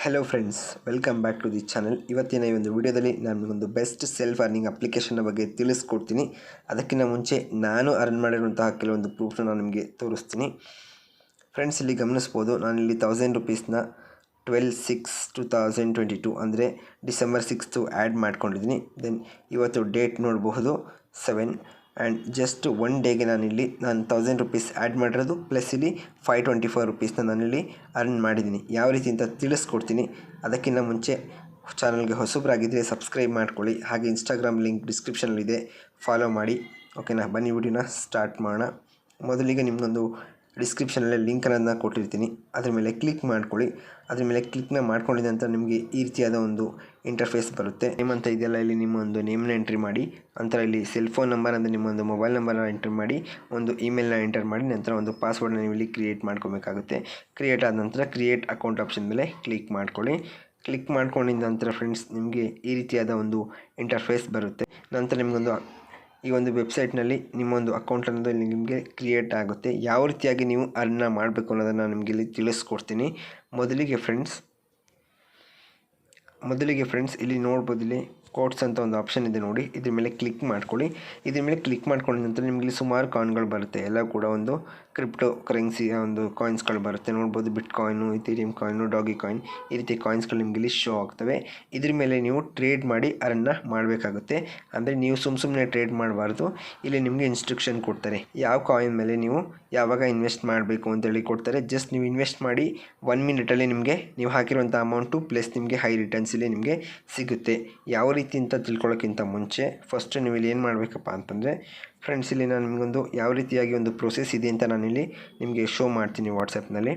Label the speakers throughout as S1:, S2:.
S1: Hello friends, welcome back to the channel. ಇವತ್ತಿನ ಈ ಒಂದು ವಿಡಿಯೋದಲ್ಲಿ ನಾನು ನಿಮಗೊಂದು ಬೆಸ್ಟ್ ಸೆಲ್ಫ್ ಅರ್ನಿಂಗ್ ಅಪ್ಲಿಕೇಶನ್ನ ಬಗ್ಗೆ ತಿಳಿಸ್ಕೊಡ್ತೀನಿ. ಅದಕ್ಕಿಂತ ಮುಂಚೆ ನಾನು ಅರ್ನ್ ಮಾಡಿರುವಂತಹ ಕೆಲವೊಂದು ಪ್ರೂಫ್ನ ನಾನು ನಿಮಗೆ ತೋರಿಸ್ತೀನಿ. ಫ್ರೆಂಡ್ಸ್, ಇಲ್ಲಿ ಗಮನಿಸ್ಬೋದು, ನಾನಿಲ್ಲಿ 1000 ರುಪೀಸ್ನ 12/6/2022 ಅಂದರೆ ಡಿಸೆಂಬರ್ 6 ಆ್ಯಡ್ ಮಾಡ್ಕೊಂಡಿದ್ದೀನಿ. ದೆನ್ ಇವತ್ತು ಡೇಟ್ ನೋಡಬಹುದು 7 ಆ್ಯಂಡ್ ಜಸ್ಟ್ ಒನ್ ಡೇಗೆ ನಾನು 1000 ರುಪೀಸ್ ಆ್ಯಡ್ ಮಾಡಿರೋದು, ಪ್ಲಸ್ ಇಲ್ಲಿ 524 ರುಪೀಸ್ನ ನಾನಿಲ್ಲಿ ಅರ್ನ್ ಮಾಡಿದ್ದೀನಿ. ಯಾವ ರೀತಿ ಅಂತ ತಿಳಿಸ್ಕೊಡ್ತೀನಿ. ಅದಕ್ಕಿಂತ ಮುಂಚೆ ಚಾನಲ್ಗೆ ಹೊಸಬರಾಗಿದ್ದರೆ ಸಬ್ಸ್ಕ್ರೈಬ್ ಮಾಡ್ಕೊಳ್ಳಿ. ಹಾಗೆ ಇನ್ಸ್ಟಾಗ್ರಾಮ್ ಲಿಂಕ್ ಡಿಸ್ಕ್ರಿಪ್ಷನಲ್ಲಿದೆ, ಫಾಲೋ ಮಾಡಿ. ಓಕೆನಾ, ಬನ್ನಿ ವಿಡಿಯೋನ ಸ್ಟಾರ್ಟ್ ಮಾಡೋಣ. ಮೊದಲಿಗೆ ನಿಮಗೊಂದು ಡಿಸ್ಕ್ರಿಪ್ಷನಲ್ಲಿ ಲಿಂಕನ್ನು ಕೊಟ್ಟಿರ್ತೀನಿ, ಅದ್ರ ಮೇಲೆ ಕ್ಲಿಕ್ ಮಾಡ್ಕೊಳ್ಳಿ. ಅದ್ರ ಮೇಲೆ ಕ್ಲಿಕ್ನ ಮಾಡ್ಕೊಂಡಿದ್ದ ನಂತರ ನಿಮಗೆ ಈ ರೀತಿಯಾದ ಒಂದು ಇಂಟರ್ಫೇಸ್ ಬರುತ್ತೆ. ನೇಮ್ ಅಂತ ಇದೆಯಲ್ಲ, ಇಲ್ಲಿ ನಿಮ್ಮ ಒಂದು ನೇಮ್ನ ಎಂಟ್ರಿ ಮಾಡಿ, ನಂತರ ಇಲ್ಲಿ ಸೆಲ್ ಫೋನ್ ನಂಬರ್ ಅಂದರೆ ನಿಮ್ಮ ಒಂದು ಮೊಬೈಲ್ ನಂಬರ್ನ ಎಂಟರ್ ಮಾಡಿ, ಒಂದು ಇಮೇಲ್ನ ಎಂಟರ್ ಮಾಡಿ, ನಂತರ ಒಂದು ಪಾಸ್ವರ್ಡ್ನ ನೀವು ಇಲ್ಲಿ ಕ್ರಿಯೇಟ್ ಮಾಡ್ಕೋಬೇಕಾಗುತ್ತೆ. ಕ್ರಿಯೇಟ್ ಆದ ನಂತರ ಕ್ರಿಯೇಟ್ ಅಕೌಂಟ್ ಆಪ್ಷನ್ ಮೇಲೆ ಕ್ಲಿಕ್ ಮಾಡ್ಕೊಳ್ಳಿ. ಕ್ಲಿಕ್ ಮಾಡ್ಕೊಂಡಿದ್ದ ನಂತರ ಫ್ರೆಂಡ್ಸ್, ನಿಮಗೆ ಈ ರೀತಿಯಾದ ಒಂದು ಇಂಟರ್ಫೇಸ್ ಬರುತ್ತೆ. ನಂತರ ನಿಮಗೊಂದು ಈ ಒಂದು ವೆಬ್ಸೈಟ್ನಲ್ಲಿ ನಿಮ್ಮೊಂದು ಅಕೌಂಟ್ ಅನ್ನೋದು ಇಲ್ಲಿ ನಿಮಗೆ ಕ್ರಿಯೇಟ್ ಆಗುತ್ತೆ. ಯಾವ ರೀತಿಯಾಗಿ ನೀವು ಅರ್ನ್ನ ಮಾಡಬೇಕು ಅನ್ನೋದನ್ನು ನಿಮಗೆ ಇಲ್ಲಿ ತಿಳಿಸ್ಕೊಡ್ತೀನಿ. ಮೊದಲಿಗೆ ಫ್ರೆಂಡ್ಸ್ ಇಲ್ಲಿ ನೋಡ್ಬೋದು, ಇಲ್ಲಿ ಕೋಡ್ಸ್ ಅಂತ ಒಂದು ಆಪ್ಷನ್ ಇದೆ ನೋಡಿ, ಇದ್ರ ಮೇಲೆ ಕ್ಲಿಕ್ ಮಾಡ್ಕೊಳ್ಳಿ. ಇದ್ರ ಮೇಲೆ ಕ್ಲಿಕ್ ಮಾಡ್ಕೊಂಡ ನಂತರ ನಿಮಗೆ ಇಲ್ಲಿ ಸುಮಾರು ಕಾಯಿನ್ಗಳು ಬರುತ್ತೆ. ಎಲ್ಲ ಕೂಡ ಒಂದು ಕ್ರಿಪ್ಟೋ ಕರೆನ್ಸಿಯ ಒಂದು ಕಾಯಿನ್ಸ್ಗಳು ಬರುತ್ತೆ. ನೋಡ್ಬೋದು, ಬಿಟ್ ಕಾಯಿನು, ಇಥೀರಿಯಂ ಕಾಯಿನು, ಡಾಗಿ ಕಾಯಿನ್, ಈ ರೀತಿ ಕಾಯಿನ್ಸ್ಗಳು ನಿಮಗೆ ಇಲ್ಲಿ ಶೋ ಆಗ್ತವೆ. ಇದ್ರ ಮೇಲೆ ನೀವು ಟ್ರೇಡ್ ಮಾಡಿ ಅರ್ನ್ನ ಮಾಡಬೇಕಾಗುತ್ತೆ. ಅಂದರೆ ನೀವು ಸುಮ್ಮನೆ ಟ್ರೇಡ್ ಮಾಡಬಾರ್ದು. ಇಲ್ಲಿ ನಿಮಗೆ ಇನ್ಸ್ಟ್ರಕ್ಷನ್ ಕೊಡ್ತಾರೆ, ಯಾವ ಕಾಯಿನ್ ಮೇಲೆ ನೀವು ಯಾವಾಗ ಇನ್ವೆಸ್ಟ್ ಮಾಡಬೇಕು ಅಂತೇಳಿ ಕೊಡ್ತಾರೆ. ಜಸ್ಟ್ ನೀವು ಇನ್ವೆಸ್ಟ್ ಮಾಡಿ 1 ಮಿನಿಟಲ್ಲಿ ನಿಮಗೆ ನೀವು ಹಾಕಿರುವಂಥ ಅಮೌಂಟು ಪ್ಲಸ್ ನಿಮಗೆ ಹೈ ರಿಟರ್ನ್ಸ್ ಇಲ್ಲಿ ನಿಮಗೆ ಸಿಗುತ್ತೆ. ಯಾವ ರೀತಿ ಅಂತ ತಿಳ್ಕೊಳ್ಳೋಕ್ಕಿಂತ ಮುಂಚೆ ಫಸ್ಟ್ ನೀವು ಇಲ್ಲಿ ಏನು ಮಾಡಬೇಕಪ್ಪ ಅಂತಂದರೆ ಫ್ರೆಂಡ್ಸ್, ಇಲ್ಲಿ ನಾನು ನಿಮಗೊಂದು ಯಾವ ರೀತಿಯಾಗಿ ಒಂದು ಪ್ರೊಸೆಸ್ ಇದೆ ಅಂತ ನಾನಿಲ್ಲಿ ನಿಮಗೆ ಶೋ ಮಾಡ್ತೀನಿ ವಾಟ್ಸಪ್ನಲ್ಲಿ.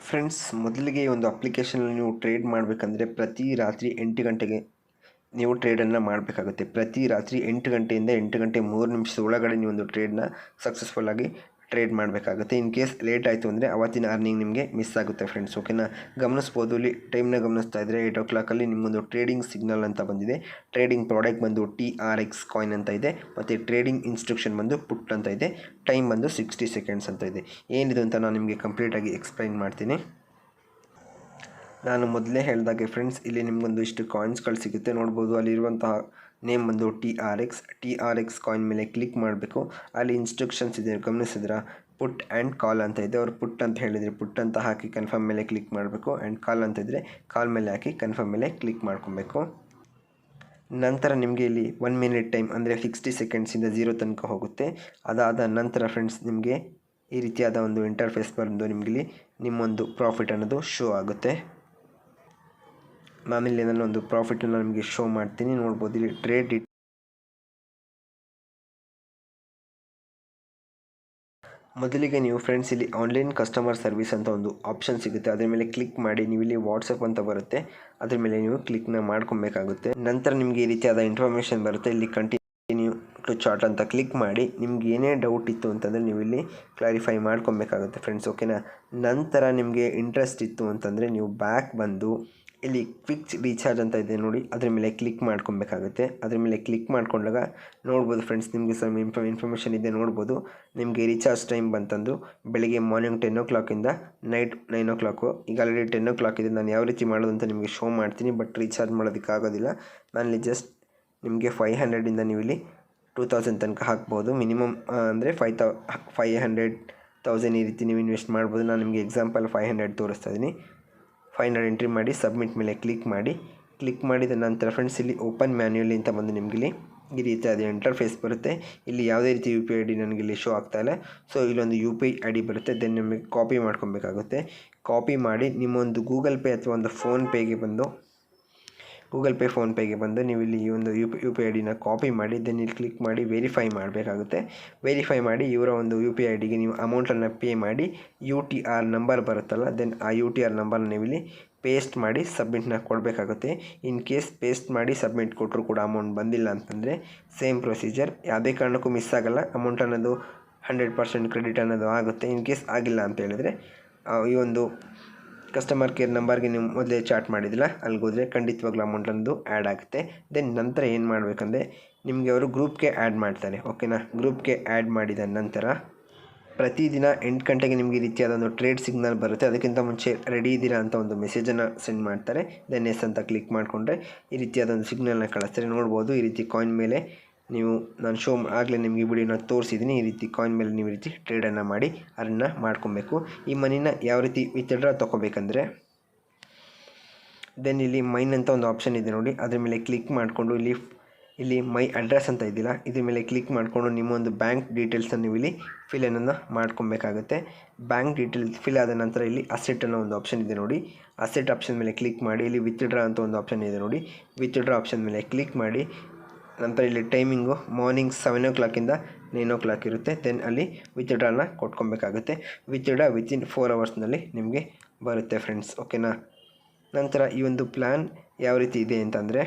S1: ಫ್ರೆಂಡ್ಸ್, ಮೊದಲಿಗೆ ಈ ಒಂದು ಅಪ್ಲಿಕೇಶನಲ್ಲಿ ನೀವು ಟ್ರೇಡ್ ಮಾಡಬೇಕಂದ್ರೆ ಪ್ರತಿ ರಾತ್ರಿ 8 ಗಂಟೆಗೆ ನೀವು ಟ್ರೇಡನ್ನು ಮಾಡಬೇಕಾಗುತ್ತೆ. ಪ್ರತಿ ರಾತ್ರಿ 8 ಗಂಟೆಯಿಂದ 8 ಗಂಟೆ 3 ನಿಮಿಷದ ಒಳಗಡೆ ನೀವು ಒಂದು ಟ್ರೇಡ್ನ ಸಕ್ಸಸ್ಫುಲ್ಲಾಗಿ ಟ್ರೇಡ್ ಮಾಡಬೇಕಾಗುತ್ತೆ. ಇನ್ ಕೇಸ್ ಲೇಟ್ ಆಯಿತು ಅಂದರೆ ಅವತ್ತಿನ ಅರ್ನಿಂಗ್ ನಿಮಗೆ ಮಿಸ್ ಆಗುತ್ತೆ ಫ್ರೆಂಡ್ಸ್. ಓಕೆನಾ, ಗಮನಿಸ್ಬೋದು, ಇಲ್ಲಿ ಟೈಮ್ನ ಗಮನಿಸ್ತಾ ಇದ್ದರೆ 8 o'clock ನಿಮಗೊಂದು ಟ್ರೇಡಿಂಗ್ ಸಿಗ್ನಲ್ ಅಂತ ಬಂದಿದೆ. ಟ್ರೇಡಿಂಗ್ ಪ್ರಾಡಕ್ಟ್ ಬಂದು TRX ಕಾಯಿನ್ ಅಂತ ಇದೆ, ಮತ್ತು ಟ್ರೇಡಿಂಗ್ ಇನ್ಸ್ಟ್ರಕ್ಷನ್ ಬಂದು ಪುಟ್ ಅಂತ ಇದೆ. ಟೈಮ್ ಬಂದು 60 ಸೆಕೆಂಡ್ಸ್ ಅಂತ ಇದೆ. ಏನಿದೆ ಅಂತ ನಾನು ನಿಮಗೆ ಕಂಪ್ಲೀಟಾಗಿ ಎಕ್ಸ್ಪ್ಲೈನ್ ಮಾಡ್ತೀನಿ. ನಾನು ಮೊದಲೇ ಹೇಳಿದಾಗೆ ಫ್ರೆಂಡ್ಸ್, ಇಲ್ಲಿ ನಿಮಗೊಂದು ಇಷ್ಟು ಕಾಯಿನ್ಸ್ಗಳು ಸಿಗುತ್ತೆ. ನೋಡ್ಬೋದು, ಅಲ್ಲಿರುವಂತಹ ನೇಮ್ ಬಂದು TRX ಕಾಯಿನ್ ಮೇಲೆ ಕ್ಲಿಕ್ ಮಾಡಬೇಕು. ಅಲ್ಲಿ ಇನ್ಸ್ಟ್ರಕ್ಷನ್ಸ್ ಇದೆ, ಗಮನಿಸಿದ್ರೆ ಪುಟ್ ಆ್ಯಂಡ್ ಕಾಲ್ ಅಂತ ಇದೆ. ಅವ್ರು ಪುಟ್ ಅಂತ ಹೇಳಿದರೆ ಪುಟ್ ಅಂತ ಹಾಕಿ ಕನ್ಫರ್ಮ್ ಮೇಲೆ ಕ್ಲಿಕ್ ಮಾಡಬೇಕು. ಆ್ಯಂಡ್ ಕಾಲ್ ಅಂತ ಇದ್ದರೆ ಕಾಲ್ ಮೇಲೆ ಹಾಕಿ ಕನ್ಫರ್ಮ್ ಮೇಲೆ ಕ್ಲಿಕ್ ಮಾಡ್ಕೊಬೇಕು. ನಂತರ ನಿಮಗೆ ಇಲ್ಲಿ 1 ಮಿನಿಟ್ ಟೈಮ್ ಅಂದರೆ 60 ಸೆಕೆಂಡ್ಸಿಂದ 0 ತನಕ ಹೋಗುತ್ತೆ. ಅದಾದ ನಂತರ ಫ್ರೆಂಡ್ಸ್, ನಿಮಗೆ ಈ ರೀತಿಯಾದ ಒಂದು ಇಂಟರ್ಫೇಸ್ ಬಂದು ನಿಮಗಿಲ್ಲಿ ನಿಮ್ಮೊಂದು ಪ್ರಾಫಿಟ್ ಅನ್ನೋದು ಶೋ ಆಗುತ್ತೆ. ನಾನಿಲ್ಲಿ ನಾನು ಒಂದು ಪ್ರಾಫಿಟನ್ನು ನಿಮಗೆ ಶೋ ಮಾಡ್ತೀನಿ. ನೋಡ್ಬೋದು, ಇಲ್ಲಿ ಟ್ರೇಡ್ ಮೊದಲಿಗೆ ನೀವು ಫ್ರೆಂಡ್ಸ್ ಇಲ್ಲಿ ಆನ್ಲೈನ್ ಕಸ್ಟಮರ್ ಸರ್ವಿಸ್ ಅಂತ ಒಂದು ಆಪ್ಷನ್ ಸಿಗುತ್ತೆ. ಅದರ ಮೇಲೆ ಕ್ಲಿಕ್ ಮಾಡಿ, ನೀವು ಇಲ್ಲಿ ವಾಟ್ಸಪ್ ಅಂತ ಬರುತ್ತೆ, ಅದ್ರ ಮೇಲೆ ನೀವು ಕ್ಲಿಕ್ನ ಮಾಡ್ಕೊಬೇಕಾಗುತ್ತೆ. ನಂತರ ನಿಮಗೆ ಈ ರೀತಿಯಾದ ಇನ್ಫಾರ್ಮೇಷನ್ ಬರುತ್ತೆ. ಇಲ್ಲಿ ಕಂಟಿನ್ಯೂ ಟು ಚಾಟ್ ಅಂತ ಕ್ಲಿಕ್ ಮಾಡಿ, ನಿಮ್ಗೆ ಏನೇ ಡೌಟ್ ಇತ್ತು ಅಂತಂದರೆ ನೀವು ಇಲ್ಲಿ ಕ್ಲಾರಿಫೈ ಮಾಡ್ಕೊಬೇಕಾಗುತ್ತೆ ಫ್ರೆಂಡ್ಸ್. ಓಕೆನಾ, ನಂತರ ನಿಮಗೆ ಇಂಟ್ರೆಸ್ಟ್ ಇತ್ತು ಅಂತಂದರೆ ನೀವು ಬ್ಯಾಕ್ ಬಂದು ಇಲ್ಲಿ ಕ್ವಿಕ್ ರೀಚಾರ್ಜ್ ಅಂತ ಇದೆ ನೋಡಿ, ಅದ್ರ ಮೇಲೆ ಕ್ಲಿಕ್ ಮಾಡ್ಕೊಬೇಕಾಗುತ್ತೆ. ಅದ್ರ ಮೇಲೆ ಕ್ಲಿಕ್ ಮಾಡ್ಕೊಂಡಾಗ ನೋಡ್ಬೋದು ಫ್ರೆಂಡ್ಸ್, ನಿಮಗೆ ಸ್ವಲ್ಪ ಇನ್ಫಾರ್ಮೇಷನ್ ಇದೆ. ನೋಡ್ಬೋದು, ನಿಮಗೆ ರೀಚಾರ್ಜ್ ಟೈಮ್ ಬಂತಂದು ಬೆಳಿಗ್ಗೆ ಮಾರ್ನಿಂಗ್ 10 o'clock ನೈಟ್ 9 o'clock. ಈಗ ಆಲ್ರೆಡಿ 10 o'clock ಇದೆ. ನಾನು ಯಾವ ರೀತಿ ಮಾಡೋದು ಅಂತ ನಿಮಗೆ ಶೋ ಮಾಡ್ತೀನಿ, ಬಟ್ ರೀಚಾರ್ಜ್ ಮಾಡೋದಕ್ಕಾಗೋದಿಲ್ಲ. ನಾನಿಲ್ಲಿ ಜಸ್ಟ್ ನಿಮಗೆ 500 ನೀವು ಇಲ್ಲಿ 2000 ತನಕ ಹಾಕ್ಬೋದು. ಮಿನಿಮಮ್ ಅಂದರೆ 500,000 ಈ ರೀತಿ ನೀವು ಇನ್ವೆಸ್ಟ್ ಮಾಡ್ಬೋದು. ನಾನು ನಿಮಗೆ ಎಕ್ಸಾಂಪಲ್ 500 ತೋರಿಸ್ತಾ ಇದ್ದೀನಿ. 500 ಎಂಟ್ರಿ ಮಾಡಿ ಸಬ್ಮಿಟ್ ಮೇಲೆ ಕ್ಲಿಕ್ ಮಾಡಿದ ನಂತರ ಫ್ರೆಂಡ್ಸ್, ಇಲ್ಲಿ ಓಪನ್ ಮ್ಯಾನ್ಯುಯಲಿ ಅಂತ ಬಂದು ನಿಮಗಿಲ್ಲಿ ಈ ರೀತಿಯಾದ ಇಂಟರ್ಫೇಸ್ ಬರುತ್ತೆ. ಇಲ್ಲಿ ಯಾವುದೇ ರೀತಿ UPI ID ನನಗಿಲ್ಲಿ ಶೋ ಆಗ್ತಾಯಿಲ್ಲ. ಸೊ ಇಲ್ಲೊಂದು UPI ID ಬರುತ್ತೆ. ದೆನ್ ನಿಮಗೆ ಕಾಪಿ ಮಾಡ್ಕೊಬೇಕಾಗುತ್ತೆ. ಕಾಪಿ ಮಾಡಿ ನಿಮ್ಮೊಂದು ಗೂಗಲ್ ಪೇ ಅಥವಾ ಒಂದು ಫೋನ್ಪೇಗೆ ಬಂದು ನೀವು ಇಲ್ಲಿ ಈ ಒಂದು UPI IDನ ಕಾಪಿ ಮಾಡಿ, ದೆನ್ ಇಲ್ಲಿ ಕ್ಲಿಕ್ ಮಾಡಿ ವೆರಿಫೈ ಮಾಡಬೇಕಾಗುತ್ತೆ. ವೆರಿಫೈ ಮಾಡಿ ಇವರ ಒಂದು UPI IDಗೆ ನೀವು ಅಮೌಂಟನ್ನು ಪೇ ಮಾಡಿ, UTR ನಂಬರ್ ಬರುತ್ತಲ್ಲ, ದೆನ್ ಆ UTR ನಂಬರ್ನ ನೀವು ಇಲ್ಲಿ ಪೇಸ್ಟ್ ಮಾಡಿ ಸಬ್ಮಿಟ್ನ ಕೊಡಬೇಕಾಗುತ್ತೆ. ಇನ್ ಕೇಸ್ ಪೇಸ್ಟ್ ಮಾಡಿ ಸಬ್ಮಿಟ್ ಕೊಟ್ಟರು ಕೂಡ ಅಮೌಂಟ್ ಬಂದಿಲ್ಲ ಅಂತಂದರೆ ಸೇಮ್ ಪ್ರೊಸೀಜರ್, ಯಾವುದೇ ಕಾರಣಕ್ಕೂ ಮಿಸ್ ಆಗೋಲ್ಲ. ಅಮೌಂಟ್ ಅನ್ನೋದು 100% ಕ್ರೆಡಿಟ್ ಅನ್ನೋದು ಆಗುತ್ತೆ. ಇನ್ ಕೇಸ್ ಆಗಿಲ್ಲ ಅಂತ ಹೇಳಿದರೆ ಈ ಒಂದು ಕಸ್ಟಮರ್ ಕೇರ್ ನಂಬರ್ಗೆ ನೀವು ಮೊದಲೇ ಚಾಟ್ ಮಾಡಿದಿಲ್ಲ, ಅಲ್ಲಿಗೆ ಹೋದರೆ ಖಂಡಿತವಾಗ್ಲೂ ಅಮೌಂಟ್ ಅನ್ನೋದು ಆ್ಯಡ್ ಆಗುತ್ತೆ. ದೆನ್ ನಂತರ ಏನು ಮಾಡಬೇಕಂದ್ರೆ ನಿಮಗೆ ಅವರು ಗ್ರೂಪ್ಗೆ ಆ್ಯಡ್ ಮಾಡ್ತಾರೆ. ಓಕೆನಾ, ಗ್ರೂಪ್ಗೆ ಆ್ಯಡ್ ಮಾಡಿದ ನಂತರ ಪ್ರತಿದಿನ 8 ಗಂಟೆಗೆ ನಿಮಗೆ ಈ ರೀತಿಯಾದ ಒಂದು ಟ್ರೇಡ್ ಸಿಗ್ನಲ್ ಬರುತ್ತೆ. ಅದಕ್ಕಿಂತ ಮುಂಚೆ ರೆಡಿ ಇದ್ದೀರಾ ಅಂತ ಒಂದು ಮೆಸೇಜನ್ನು ಸೆಂಡ್ ಮಾಡ್ತಾರೆ. ದೆನ್ ಎಸ್ ಅಂತ ಕ್ಲಿಕ್ ಮಾಡಿಕೊಂಡ್ರೆ ಈ ರೀತಿಯಾದ ಒಂದು ಸಿಗ್ನಲ್ನ ಕಳಿಸ್ತಾರೆ. ನೋಡ್ಬೋದು ಈ ರೀತಿ ಕಾಯಿನ್ ಮೇಲೆ ನೀವು ನಾನು ಆಗಲೇ ನಿಮಗೆ ವಿಡಿಯೋನ ತೋರಿಸಿದ್ದೀನಿ. ಈ ರೀತಿ ಕಾಯಿನ್ ಮೇಲೆ ನೀವು ಈ ರೀತಿ ಟ್ರೇಡನ್ನು ಮಾಡಿ ಅರ್ನ ಮಾಡ್ಕೊಬೇಕು. ಈ ಮನಿನ ಯಾವ ರೀತಿ ವಿತ್ಡ್ರಾ ತೊಗೋಬೇಕಂದ್ರೆ ದೆನ್ ಇಲ್ಲಿ ಮೈನ್ ಅಂತ ಒಂದು ಆಪ್ಷನ್ ಇದೆ ನೋಡಿ, ಅದ್ರ ಮೇಲೆ ಕ್ಲಿಕ್ ಮಾಡಿಕೊಂಡು ಇಲ್ಲಿ ಮೈ ಅಡ್ರೆಸ್ ಅಂತ ಇದ್ದಿಲ್ಲ, ಇದ್ರ ಮೇಲೆ ಕ್ಲಿಕ್ ಮಾಡಿಕೊಂಡು ನಿಮ್ಮ ಒಂದು ಬ್ಯಾಂಕ್ ಡೀಟೇಲ್ಸನ್ನು ನೀವು ಇಲ್ಲಿ ಫಿಲನ್ನು ಮಾಡ್ಕೊಬೇಕಾಗುತ್ತೆ. ಬ್ಯಾಂಕ್ ಡೀಟೇಲ್ಸ್ ಫಿಲ್ ಆದ ನಂತರ ಇಲ್ಲಿ ಅಸೆಟ್ ಅನ್ನೋ ಒಂದು ಆಪ್ಷನ್ ಇದೆ ನೋಡಿ, ಅಸೆಟ್ ಆಪ್ಷನ್ ಮೇಲೆ ಕ್ಲಿಕ್ ಮಾಡಿ ಇಲ್ಲಿ ವಿತ್ಡ್ರಾ ಅಂತ ಒಂದು ಆಪ್ಷನ್ ಇದೆ ನೋಡಿ, ವಿತ್ಡ್ರಾ ಆಪ್ಷನ್ ಮೇಲೆ ಕ್ಲಿಕ್ ಮಾಡಿ ನಂತರ ಇಲ್ಲಿ ಟೈಮಿಂಗು ಮಾರ್ನಿಂಗ್ 7 o'clock-ಇಂದ 9 o'clock ಇರುತ್ತೆ. ದೆನ್ ಅಲ್ಲಿ ವಿತ್ಡ್ರಾನ ಕೊಟ್ಕೊಬೇಕಾಗುತ್ತೆ. ವಿತ್ಡ್ರಾ ವಿತಿನ್ 4 hours-ನಲ್ಲಿ ನಿಮಗೆ ಬರುತ್ತೆ ಫ್ರೆಂಡ್ಸ್. ಓಕೆನಾ. ನಂತರ ಈ ಒಂದು ಪ್ಲ್ಯಾನ್ ಯಾವ ರೀತಿ ಇದೆ ಅಂತಂದರೆ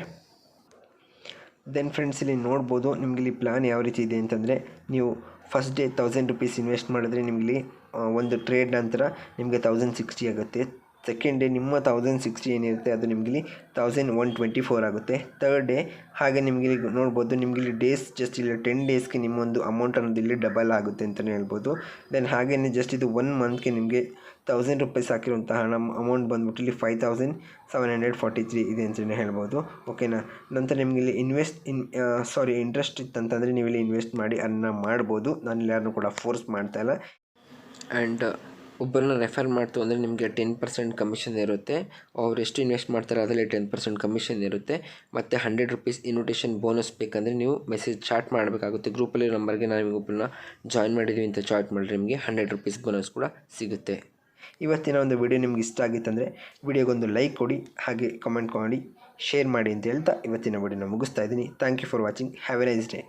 S1: ದೆನ್ ಫ್ರೆಂಡ್ಸ್ ಇಲ್ಲಿ ನೋಡ್ಬೋದು ನಿಮಗೆ ಇಲ್ಲಿ ಪ್ಲ್ಯಾನ್ ಯಾವ ರೀತಿ ಇದೆ ಅಂತಂದರೆ ನೀವು ಫಸ್ಟ್ ಡೇ 1000 rupees ಇನ್ವೆಸ್ಟ್ ಮಾಡಿದ್ರೆ ನಿಮಗಿಲ್ಲಿ ಒಂದು ಟ್ರೇಡ್ ನಂತರ ನಿಮಗೆ 1060 ಆಗುತ್ತೆ. ಸೆಕೆಂಡ್ ಡೇ ನಿಮ್ಮ 1060 ಏನಿರುತ್ತೆ ಅದು ನಿಮಗಿಲ್ಲಿ 1124 ಆಗುತ್ತೆ. ಥರ್ಡ್ ಡೇ ಹಾಗೆ ನಿಮಗಿಲ್ಲಿ ನೋಡ್ಬೋದು ನಿಮಗಿಲ್ಲಿ ಡೇಸ್ ಜಸ್ಟ್ ಇಲ್ಲಿ 10 days-ಗೆ ನಿಮ್ಮೊಂದು ಅಮೌಂಟ್ ಅನ್ನೋದು ಇಲ್ಲಿ ಡಬಲ್ ಆಗುತ್ತೆ ಅಂತಲೇ ಹೇಳ್ಬೋದು. ದೆನ್ ಹಾಗೆಯೇ ಜಸ್ಟ್ ಇದು 1 month-ಗೆ ನಿಮಗೆ 1000 rupees ಹಾಕಿರುವಂತಹ ಹಣ ಅಮೌಂಟ್ ಬಂದ್ಬಿಟ್ಟು ಇಲ್ಲಿ 5743 ಇದೆ ಅಂತಲೇ ಹೇಳ್ಬೋದು. ಓಕೆನಾ. ನಂತರ ನಿಮಗೆ ಇಲ್ಲಿ ಇಂಟ್ರೆಸ್ಟ್ ಇತ್ತಂತಂದರೆ ನೀವು ಇಲ್ಲಿ ಇನ್ವೆಸ್ಟ್ ಮಾಡಿ ಅರ್ನ ಮಾಡ್ಬೋದು. ನಾನು ಇಲ್ಲಿ ಯಾರನ್ನೂ ಕೂಡ ಫೋರ್ಸ್ ಮಾಡ್ತಾಯಿಲ್ಲ. ಆ್ಯಂಡ್ ಒಬ್ಬರನ್ನ ರೆಫರ್ ಮಾಡ್ತು ಅಂದರೆ ನಿಮಗೆ 10% ಕಮಿಷನ್ ಇರುತ್ತೆ. ಅವ್ರು ಎಷ್ಟು ಇನ್ವೆಸ್ಟ್ ಮಾಡ್ತಾರೆ ಅದರಲ್ಲಿ 10% ಕಮಿಷನ್ ಇರುತ್ತೆ. ಮತ್ತು 100 rupees ಇನ್ವಿಟೇಷನ್ ಬೋನಸ್ ಬೇಕಂದರೆ ನೀವು ಮೆಸೇಜ್ ಚಾಟ್ ಮಾಡಬೇಕಾಗುತ್ತೆ. ಗ್ರೂಪಲ್ಲಿ ನಂಬರ್ಗೆ ನಾವು ಒಬ್ಬರನ್ನ ಜಾಯ್ನ್ ಮಾಡಿದ್ದೀವಿ ಅಂತ ಚಾಟ್ ಮಾಡಿದ್ರೆ ನಿಮಗೆ 100 rupees ಬೋನಸ್ ಕೂಡ ಸಿಗುತ್ತೆ. ಇವತ್ತಿನ ಒಂದು ವಿಡಿಯೋ ನಿಮ್ಗೆ ಇಷ್ಟ ಆಗಿತ್ತಂದರೆ ವಿಡಿಯೋಗೊಂದು ಲೈಕ್ ಕೊಡಿ, ಹಾಗೆ ಕಮೆಂಟ್ ಮಾಡಿ, ಶೇರ್ ಮಾಡಿ ಅಂತ ಹೇಳ್ತಾ ಇವತ್ತಿನ ವಿಡಿಯೋನ ಮುಗಿಸ್ತಾ ಇದ್ದೀನಿ. Thank you for watching. Have a nice day.